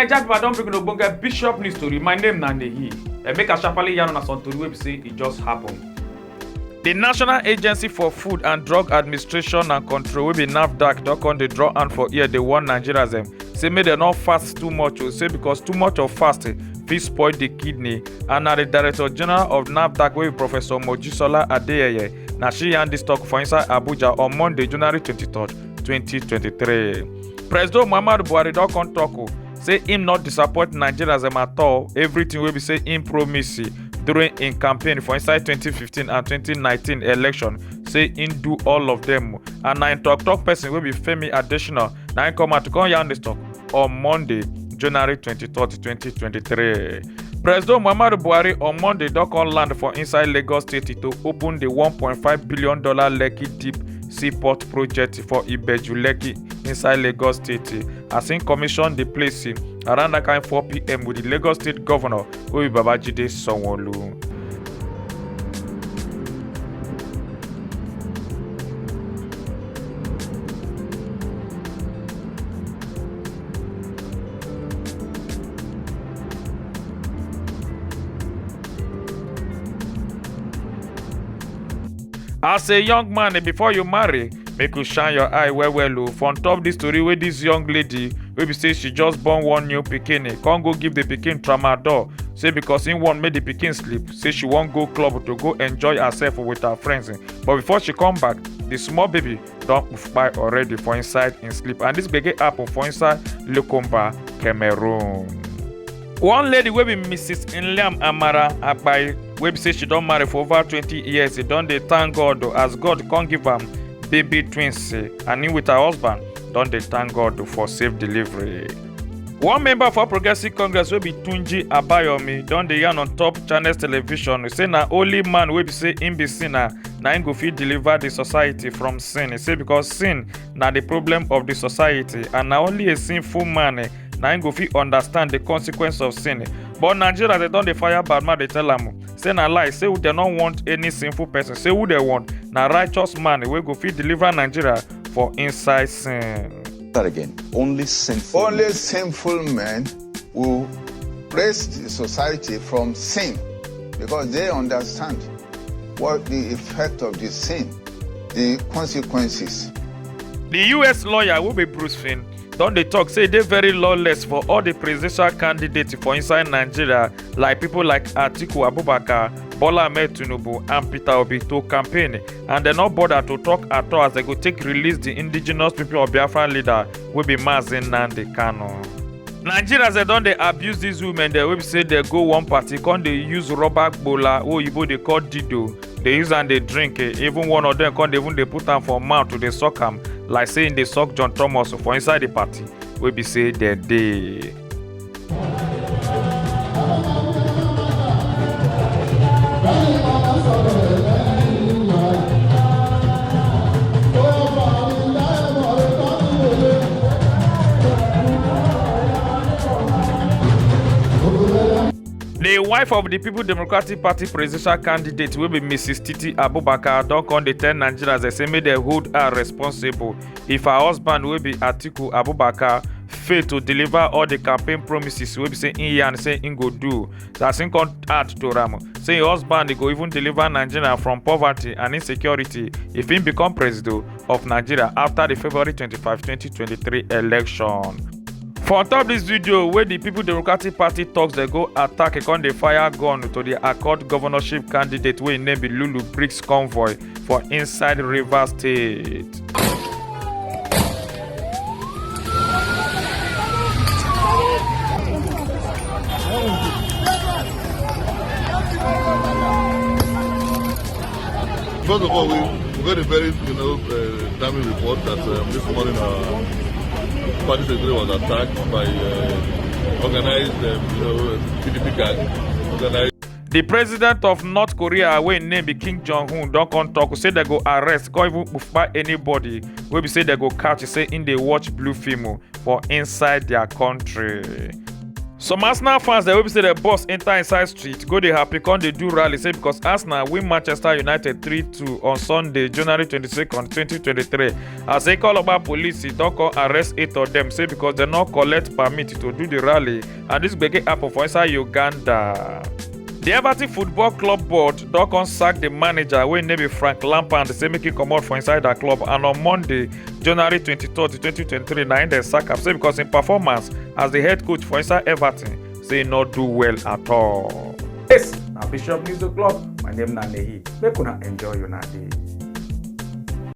Naija people don bring ogbonge Bishop news story. My name na Nehi. Make a sharply yarn on some tori wey be say it just happen. The National Agency for Food and Drug Administration and Control wey be NAFDAC don come dey draw hand for ear dey warn Nigerians say make dem no fast too much say because too much of fasting fit spoil the kidney. And na the Director General of NAFDAC wey be Professor Mojisola Adeyeye na she yarn dis talk for inside Abuja on Monday, January 23rd, 2023. President Muhammadu Buhari don come talk say him not disappoint Nigerians at all. Everything wey be say him promise during in campaign for inside 2015 and 2019 election say him do all of them. And na him talk person wey be Femi Adesina na him come out to come yarn this talk on Monday, January 23rd, 2023. President Muhammadu Buhari on Monday don come land for inside Lagos State to open the $1.5 billion Lekki Deep Seaport project for Ibeju-Lekki inside Lagos State as him commission the place around that kind 4 p.m. with the Lagos State Governor wey be Babajide Sanwo-Olu. As a young man, before you marry, make you shine your eye well for on top this story where this young lady wey be say she just born one new pikin, can't go give the pikin tramadol, say because he won't make the pikin sleep, say she won't go club to go enjoy herself with her friends. But before she come back, the small baby don't buy already for inside in sleep, and this gbege happen for inside Lokomba, Cameroon. One lady wey be Mrs. Nliam Amara Agbai wey be say she don marry for over 20 years, don dey thank God as God come give am baby twins, and him with her husband don dey thank God for safe delivery. One member for Progressive Congress wey be Tunji Abayomi don dey yarn on top Channels Television say na only man wey be say him be sinner na him go fit deliver the society from sin. He say because sin na the problem of the society and na only a sinful man na him go fit understand the consequence of sin. But Nigeria they don dey fire bad man, they tell am say na lie, say they don't want any sinful person, say who they want na righteous man wey go fit deliver Nigeria for inside sin. That again, only sinful men will raise the society from sin because they understand what the effect of the sin, the consequences. The US lawyer will be Bruce Finn don dey talk say dey very lawless for all the presidential candidates for inside Nigeria, like people like Atiku Abubakar, Bola Ahmed Tinubu and Peter Obi to campaign, and they no bother to talk at all as they go take release the indigenous people of Biafran leader wey be Mazi Nnamdi Kanu. Nigerians they don dey abuse these women they wey say they go one party come dey use rubber gbola wey oyibo dey call dido, they use and they drink, even one of them come even they put am for mouth to dey suck am like saying they suck John Thomas for inside the party wey be say they dey. The wife of the People Democratic Party presidential candidate will be Mrs. Titi Abubakar don come dey tell Nigerians they say make they hold her responsible if her husband will be Atiku Abubakar fail to deliver all the campaign promises wey be say him yarn say him go do. So as him come add to am say him husband go even deliver Nigeria from poverty and insecurity if him become president of Nigeria after the February 25, 2023 election. For on top this video where the People Democratic Party talks they go attack a con dey fire gun to the Accord governorship candidate wey name be Lulu Briggs convoy for inside Rivers State. First of all, we got a very damning report that this morning party secretary was attacked by organized PDP gang. The president of North Korea wey name be Kim Jong-un don come talk say they go arrest, can't even buy anybody wey be say they go catch say in dey watch blue film for inside their country. Some Arsenal fans they will say the boss enter inside street, go dey happy, come dey do rally, say because Arsenal win Manchester United 3-2 on Sunday, January 22nd, 2023. As they call about police, don come arrest 8 of them, say because they not collect permit to do the rally, and this gbege happen for inside Uganda. The Everton Football Club board don come sack the manager wey name be Frank Lampard, say make him comot for inside that club, and on Monday, January 23rd, 2023, na im dem sack am, say because im performance as the head coach for inside Everton say not do well at all. Yes, na Bishop News Club. My name na Nehi. Make una enjoy your day.